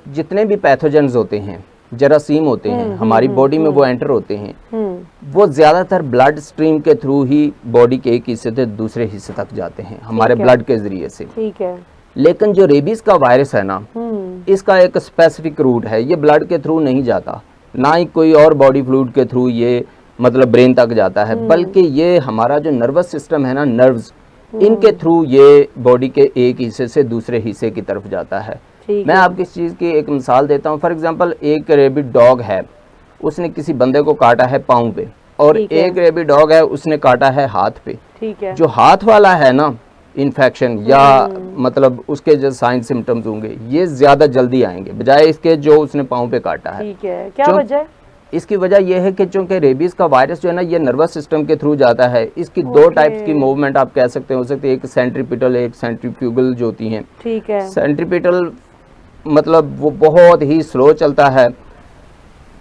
जितने भी पैथोजेंस होते हैं, जरासीम होते हैं हमारी बॉडी में, वो एंटर होते हैं, वो ज्यादातर ब्लड स्ट्रीम के थ्रू ही बॉडी के एक हिस्से से दूसरे हिस्से तक जाते हैं, हमारे ब्लड के जरिए से। ठीक है। लेकिन जो रेबीज का वायरस है ना, इसका एक स्पेसिफिक रूट है, ये ब्लड के थ्रू नहीं जाता, ना ही कोई और बॉडी फ्लूइड के थ्रू ये मतलब ब्रेन तक जाता है, बल्कि ये हमारा जो नर्वस सिस्टम है ना, नर्व्स, इनके थ्रू ये बॉडी के एक हिस्से से दूसरे हिस्से की तरफ जाता है। मैं आपको इस चीज़ की एक मिसाल देता हूँ। फॉर एग्जांपल, एक रेबिड डॉग है, उसने किसी बंदे को काटा है पाँव पे, और एक रेबिड डॉग है, उसने काटा है हाथ पे। ठीक है। जो हाथ वाला है ना इन्फेक्शन या मतलब उसके जो साइन सिम्टम्स होंगे, ये ज्यादा जल्दी आएंगे बजाय इसके जो उसने पाँव पे काटा है। ठीक है। क्या वजह है? इसकी वजह यह है कि चूंकि रेबीज का वायरस जो है ना, ये नर्वस सिस्टम के थ्रू जाता है। इसकी दो टाइप्स की मूवमेंट आप कह सकते हो सकती है, एक सेंट्रीपिटल, एक सेंट्रीफ्यूगल जो होती हैं। ठीक है। सेंट्रीपिटल मतलब वो बहुत ही स्लो चलता है।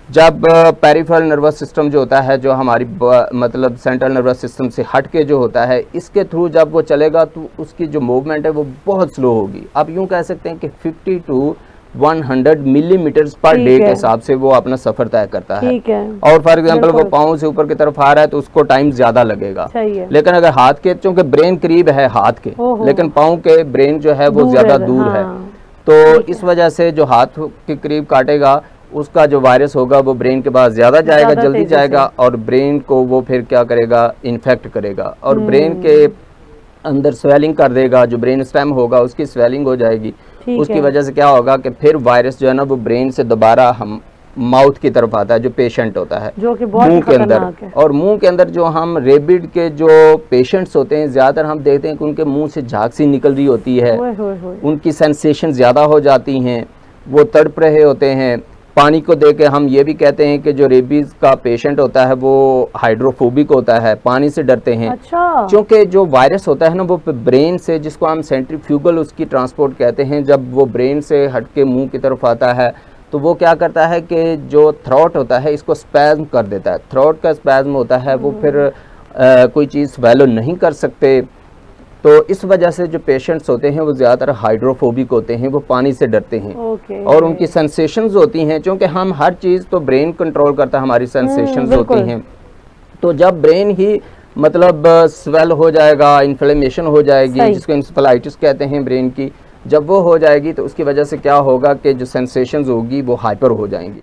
जब पेरिफेरल नर्वस सिस्टम जो होता है, जो हमारी मतलब सेंट्रल नर्वस सिस्टम से हट के जो होता है, इसके थ्रू जब वो चलेगा तो उसकी जो मूवमेंट है वो बहुत स्लो होगी। आप यूं कह सकते हैं कि 50 to 100 मिलीमीटर्स पर डे के हिसाब से वो अपना सफर तय करता है। और फॉर एग्जांपल वो पाँव से ऊपर की तरफ आ रहा है तो उसको टाइम ज्यादा लगेगा। लेकिन अगर हाथ के, चूंकि ब्रेन करीब है हाथ के, लेकिन पाँव के ब्रेन जो है वो ज्यादा दूर है, तो इस वजह से जो हाथ के करीब काटेगा उसका जो वायरस होगा वो ब्रेन के पास ज्यादा जाएगा, जल्दी जाएगा, और ब्रेन को वो फिर क्या करेगा, इन्फेक्ट करेगा और ब्रेन के अंदर स्वेलिंग कर देगा। जो ब्रेन स्टेम होगा उसकी स्वेलिंग हो जाएगी। उसकी वजह से क्या होगा कि फिर वायरस जो है ना वो ब्रेन से दोबारा हम माउथ की तरफ आता है, जो पेशेंट होता है, जो कि मुंह के अंदर। और मुंह के अंदर जो हम रेबिड के जो पेशेंट्स होते हैं, ज्यादातर हम देखते हैं कि उनके मुंह से झाग सी निकल रही होती है, उनकी सेंसेशन ज्यादा हो जाती हैं, वो तड़प रहे होते हैं। पानी को देख के हम ये भी कहते हैं कि जो रेबीज का पेशेंट होता है वो हाइड्रोफोबिक होता है, पानी से डरते हैं। अच्छा। क्योंकि जो वायरस होता है ना वो ब्रेन से, जिसको हम सेंट्रीफ्यूगल उसकी ट्रांसपोर्ट कहते हैं, जब वो ब्रेन से हट के मुंह की तरफ आता है तो वो क्या करता है कि जो थ्रोट होता है इसको स्पैज्म कर देता है। थ्रोट का स्पैज्म होता है, वो फिर कोई चीज़ स्वेलो नहीं कर सकते। तो इस वजह से जो पेशेंट्स होते हैं वो ज़्यादातर हाइड्रोफोबिक होते हैं, वो पानी से डरते हैं। और उनकी सेंसेशंस होती हैं, क्योंकि हम हर चीज़ तो ब्रेन कंट्रोल करता है, हमारी सेंसेशंस होती हैं। तो जब ब्रेन ही मतलब स्वेल हो जाएगा, इन्फ्लेमेशन हो जाएगी, जिसको इंसेफेलाइटिस कहते हैं ब्रेन की, जब वो हो जाएगी तो उसकी वजह से क्या होगा कि जो सेंसेशंस होगी वो हाइपर हो जाएंगी।